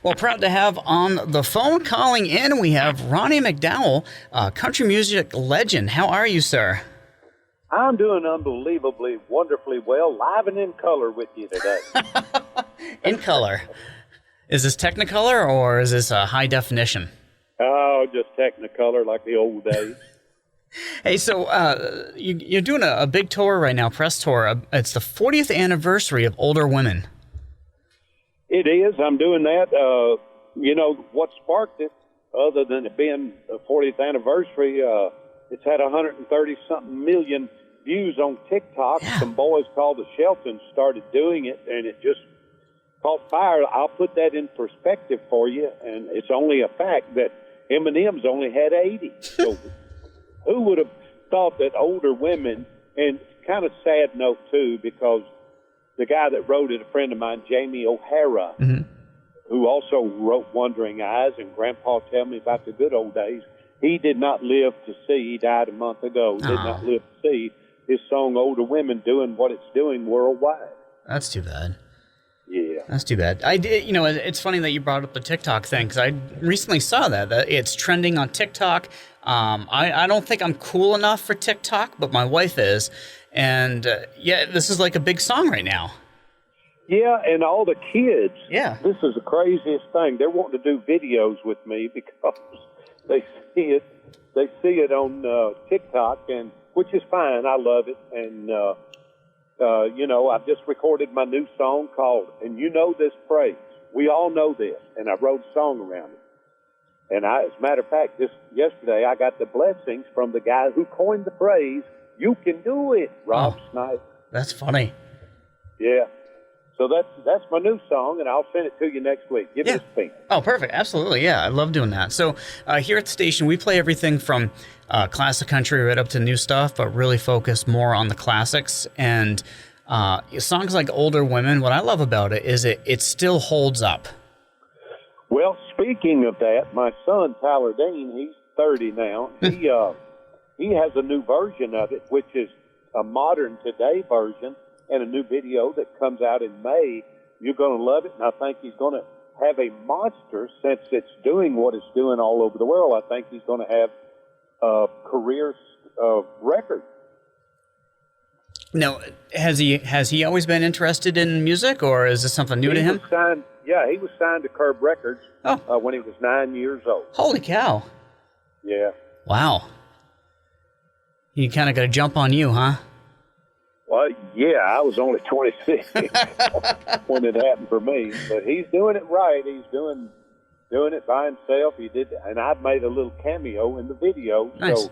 Well, proud to have on the phone calling in, we have Ronnie McDowell, country music legend. How are you, sir? I'm doing unbelievably, wonderfully well, live and in color with you today. In color. Is this Technicolor or is this high definition? Oh, just Technicolor like the old days. Hey, so you're doing a big tour right now, press tour. It's the 40th anniversary of Older Women. It is. I'm doing that. You know, what sparked it, other than it being the 40th anniversary, it's had 130-something million views on TikTok. Yeah. Some boys called the Sheltons started doing it, and it just caught fire. I'll put that in perspective for you, and it's only a fact that Eminem's only had 80. So who would have thought that Older Women, and kind of sad note, too, because the guy that wrote it, a friend of mine, Jamie O'Hara, who also wrote Wandering Eyes and Grandpa Tell Me About the Good Old Days, he did not live to see, he died a month ago, did not live to see his song Older Women doing what it's doing worldwide. That's too bad. Yeah. That's too bad. I did. You know, it's funny that you brought up the TikTok thing because I recently saw that it's trending on TikTok. I don't think I'm cool enough for TikTok, but my wife is, and yeah, this is like a big song right now. Yeah, and all the kids. Yeah. This is the craziest thing. They're wanting to do videos with me because they see it. They see it on TikTok, and which is fine. I love it, and. You know, I've just recorded my new song called, and you know this phrase, we all know this, and I wrote a song around it. And as a matter of fact, just yesterday I got the blessings from the guy who coined the phrase, you can do it, Rob Snipe. That's funny. Yeah. So that's my new song, and I'll send it to you next week. Give it a spin. Oh, perfect. Absolutely. Yeah, I love doing that. So here at the station, we play everything from classic country right up to new stuff, but really focus more on the classics. And songs like Older Women, what I love about it is it still holds up. Well, speaking of that, my son, Tyler Dean, he's 30 now. He has a new version of it, which is a modern today version, and a new video that comes out in May. You're going to love it, and I think he's going to have a monster since it's doing what it's doing all over the world. I think he's going to have a career record. Now, has he always been interested in music, or is this something new to him? He was signed to Curb Records when he was 9 years old. Holy cow. Yeah. Wow. He kind of got a jump on you, huh? Well, yeah, I was only 26 when it happened for me. But he's doing it right. He's doing it by himself. He did, and I made a little cameo in the video. Nice. So,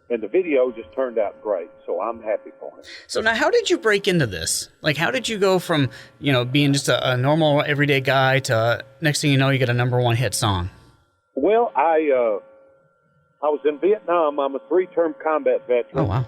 and the video just turned out great. So I'm happy for him. So now, how did you break into this? Like, how did you go from being just a normal everyday guy to next thing you know, you get a #1 hit song? Well, I was in Vietnam. I'm a 3-term combat veteran. Oh, wow.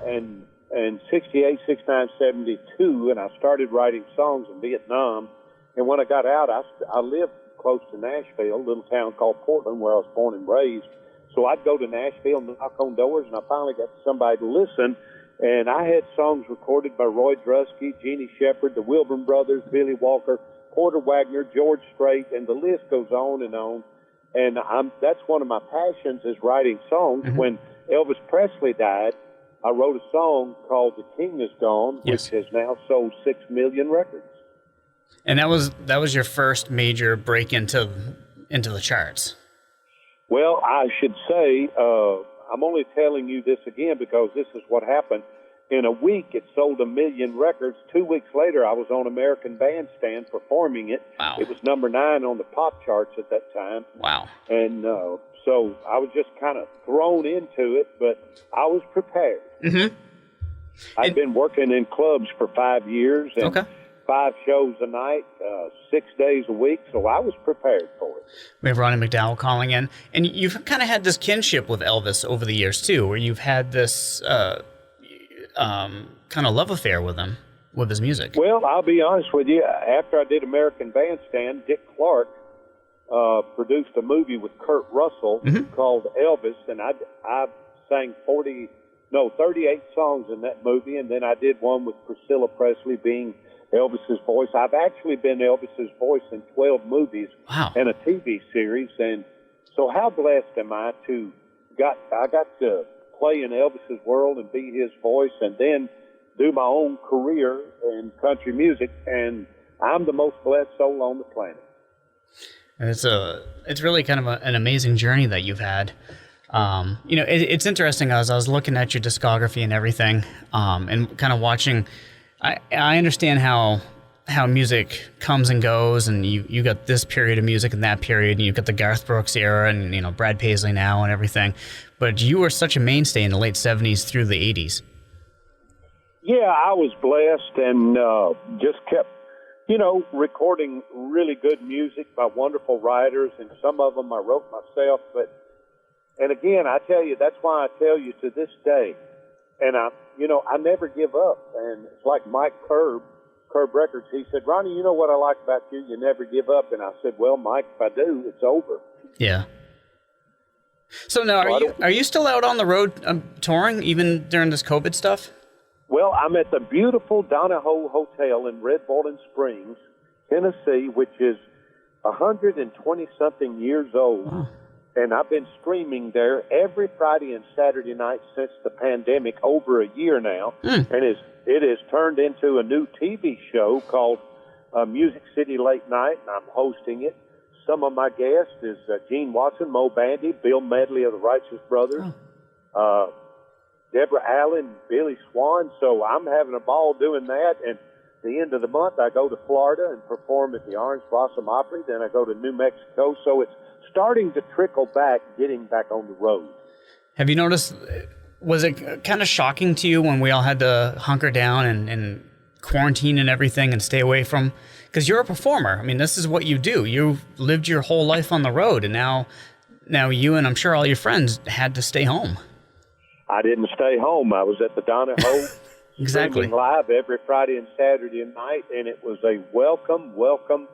And 68, 69, 72, and I started writing songs in Vietnam. And when I got out, I lived close to Nashville, a little town called Portland, where I was born and raised. So I'd go to Nashville and knock on doors, and I finally got somebody to listen. And I had songs recorded by Roy Drusky, Jeannie Shepherd, the Wilburn Brothers, Billy Walker, Porter Wagner, George Strait, and the list goes on and on. And that's one of my passions is writing songs. Mm-hmm. When Elvis Presley died, I wrote a song called The King Is Gone, which has now sold 6 million records. And that was your first major break into the charts. Well, I should say, I'm only telling you this again because this is what happened. In a week, it sold 1 million records. 2 weeks later, I was on American Bandstand performing it. Wow. It was #9 on the pop charts at that time. Wow. And so I was just kind of thrown into it, but I was prepared. Mm-hmm. I'd been working in clubs for 5 years and 5 shows a night, 6 days a week, so I was prepared for it. We have Ronnie McDowell calling in, and you've kind of had this kinship with Elvis over the years, too, where you've had this kind of love affair with him, with his music. Well, I'll be honest with you. After I did American Bandstand, Dick Clark produced a movie with Kurt Russell called Elvis, and I sang 38 songs in that movie, and then I did one with Priscilla Presley being Elvis's voice. I've actually been Elvis's voice in 12 movies Wow. and a TV series. And so how blessed am I I got to play in Elvis's world and be his voice and then do my own career in country music. And I'm the most blessed soul on the planet. It's really kind of an amazing journey that you've had. It's interesting as I was looking at your discography and everything, and kind of watching. I understand how music comes and goes, and you got this period of music and that period, and you got the Garth Brooks era, and Brad Paisley now and everything. But you were such a mainstay in the late '70s through the '80s. Yeah, I was blessed and just kept, recording really good music by wonderful writers, and some of them I wrote myself. And again, I tell you, that's why I tell you to this day, and I never give up. And it's like Mike Curb Records, he said, Ronnie, you know what I like about you? You never give up. And I said, well, Mike, if I do, it's over. Yeah. So now, are you still out on the road touring, even during this COVID stuff? Well, I'm at the beautiful Donahoe Hotel in Red Bowling Springs, Tennessee, which is 120-something years old. Wow. And I've been streaming there every Friday and Saturday night since the pandemic, over a year now. And it has turned into a new TV show called Music City Late Night, and I'm hosting it. Some of my guests is Gene Watson, Mo Bandy, Bill Medley of the Righteous Brothers, Deborah Allen, Billy Swan. So I'm having a ball doing that. And the end of the month, I go to Florida and perform at the Orange Blossom Opry. Then I go to New Mexico. So it's starting to trickle back, getting back on the road. Have you noticed, was it kind of shocking to you when we all had to hunker down and quarantine and everything and stay away from, because you're a performer. I mean, this is what you do. You lived your whole life on the road, and now you and I'm sure all your friends had to stay home. I didn't stay home. I was at the Donahoe Exactly. streaming live every Friday and Saturday night, and it was a welcome,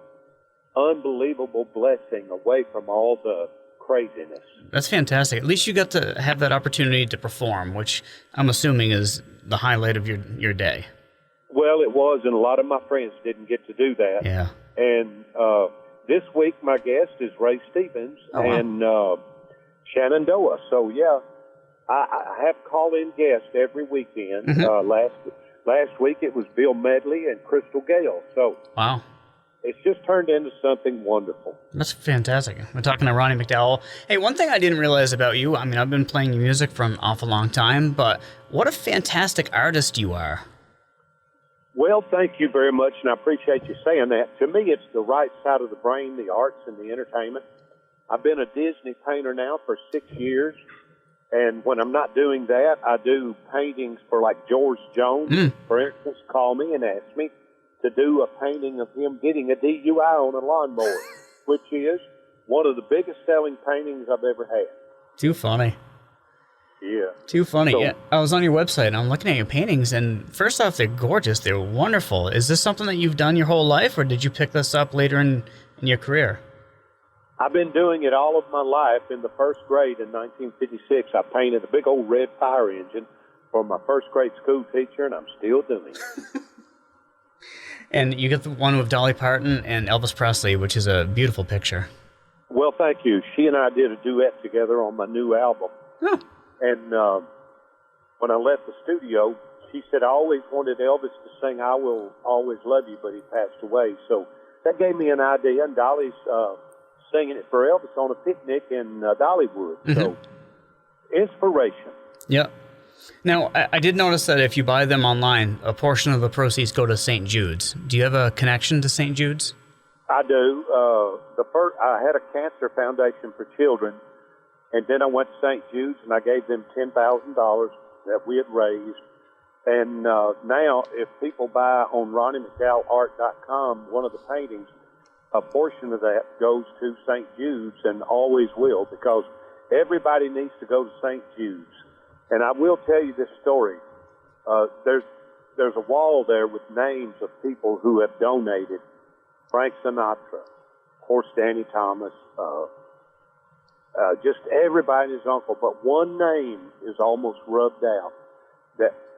unbelievable blessing away from all the craziness. That's fantastic. At least you got to have that opportunity to perform, which I'm assuming is the highlight of your day. Well, it was, and a lot of my friends didn't get to do that. Yeah. And this week, my guest is Ray Stevens and Shenandoah. So, yeah, I have call-in guests every weekend. Last week, it was Bill Medley and Crystal Gale. So, wow. It's just turned into something wonderful. That's fantastic. We're talking to Ronnie McDowell. Hey, one thing I didn't realize about you, I mean, I've been playing your music for an awful long time, but what a fantastic artist you are. Well, thank you very much, and I appreciate you saying that. To me, it's the right side of the brain, the arts and the entertainment. I've been a Disney painter now for 6 years, and when I'm not doing that, I do paintings for like George Jones, for instance, call me and ask me to do a painting of him getting a DUI on a lawnmower, which is one of the biggest selling paintings I've ever had. Too funny. Yeah. Too funny. So, yeah. I was on your website and I'm looking at your paintings, and first off, they're gorgeous. They're wonderful. Is this something that you've done your whole life, or did you pick this up later in your career? I've been doing it all of my life. In the first grade in 1956, I painted a big old red fire engine for my first grade school teacher, and I'm still doing it. And you get the one with Dolly Parton and Elvis Presley, which is a beautiful picture. Well, thank you. She and I did a duet together on my new album. Oh. And when I left the studio, she said, I always wanted Elvis to sing I Will Always Love You, but he passed away. So that gave me an idea, and Dolly's singing it for Elvis on a picnic in Dollywood. So inspiration. Yep. Now, I did notice that if you buy them online, a portion of the proceeds go to St. Jude's. Do you have a connection to St. Jude's? I do. I had a cancer foundation for children, and then I went to St. Jude's, and I gave them $10,000 that we had raised. And now, if people buy on RonnieMcDowellArt.com one of the paintings, a portion of that goes to St. Jude's, and always will, because everybody needs to go to St. Jude's. And I will tell you this story. There's a wall there with names of people who have donated. Frank Sinatra, of course, Danny Thomas, just everybody and his uncle. But one name is almost rubbed out,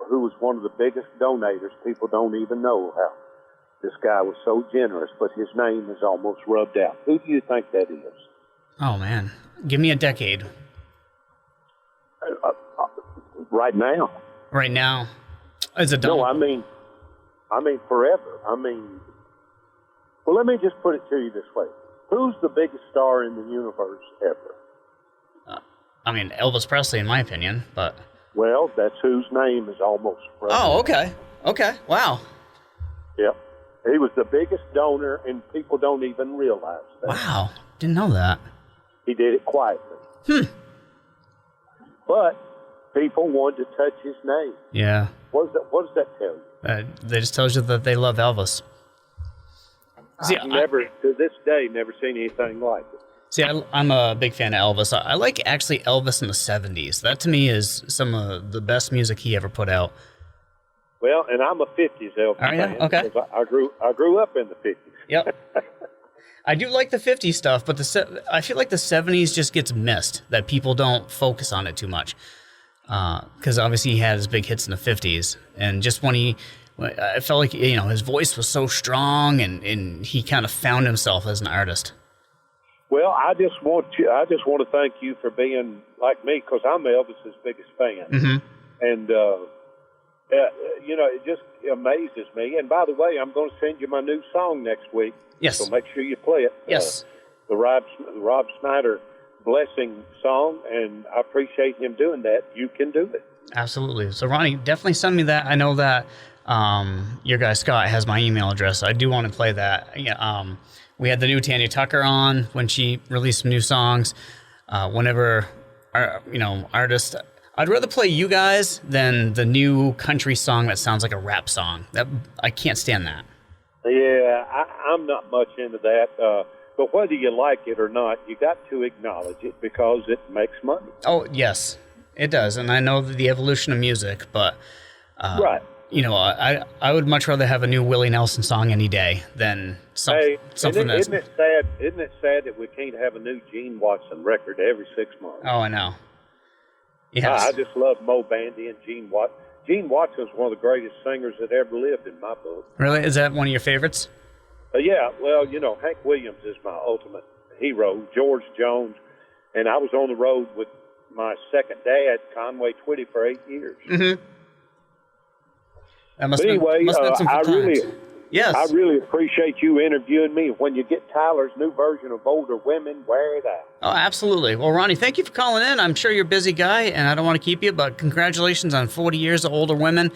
who was one of the biggest donators. People don't even know how. This guy was so generous, but his name is almost rubbed out. Who do you think that is? Oh, man. Give me a decade. Right now. Right now. Is it No, Donald? I mean forever. Well, let me just put it to you this way. Who's the biggest star in the universe ever? Elvis Presley, in my opinion, but... Well, that's whose name is almost rubbed out. Oh, okay. Okay, wow. Yep. He was the biggest donor, and people don't even realize that. Wow, didn't know that. He did it quietly. But people wanted to touch his name. Yeah. What does that tell you? They just tells you that they love Elvis. See, I've never, to this day, never seen anything like it. See, I'm a big fan of Elvis. I like actually Elvis in the 70s. That to me is some of the best music he ever put out. Well, and I'm a 50s Elvis fan. Okay. Because I grew up in the 50s. Yep. I do like the 50s stuff, but I feel like the 70s just gets missed, that people don't focus on it too much. Because obviously he had his big hits in the 50s. And just I felt like, his voice was so strong and he kind of found himself as an artist. Well, I just want to thank you for being like me, because I'm Elvis's biggest fan. Mm-hmm. And, it just amazes me. And by the way, I'm going to send you my new song next week. Yes. So make sure you play it. Yes. The Rob Snyder Blessing song, and I appreciate him doing that. You can do it. Absolutely. So, Ronnie, definitely send me that. I know that your guy Scott has my email address. I do want to play that. We had the new Tanya Tucker on when she released some new songs. Whenever, artists, I'd rather play you guys than the new country song that sounds like a rap song. I can't stand that. Yeah, I'm not much into that. But whether you like it or not, you got to acknowledge it because it makes money. Oh, yes, it does. And I know the evolution of music, but right. I would much rather have a new Willie Nelson song any day than something that's... Isn't it sad that we can't have a new Gene Watson record every 6 months? Oh, I know. Yes. I just love Mo Bandy and Gene Watson. Gene Watson's one of the greatest singers that ever lived in my book. Really? Is that one of your favorites? Yeah. Well, Hank Williams is my ultimate hero, George Jones. And I was on the road with my second dad, Conway Twitty, for 8 years. Mm-hmm. That must have been some times. Yes. I really appreciate you interviewing me. When you get Tyler's new version of Older Women, wear it out. Oh, absolutely. Well, Ronnie, thank you for calling in. I'm sure you're a busy guy, and I don't want to keep you, but congratulations on 40 years of Older Women,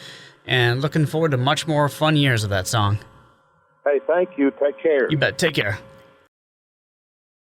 and looking forward to much more fun years of that song. Hey, thank you. Take care. You bet. Take care.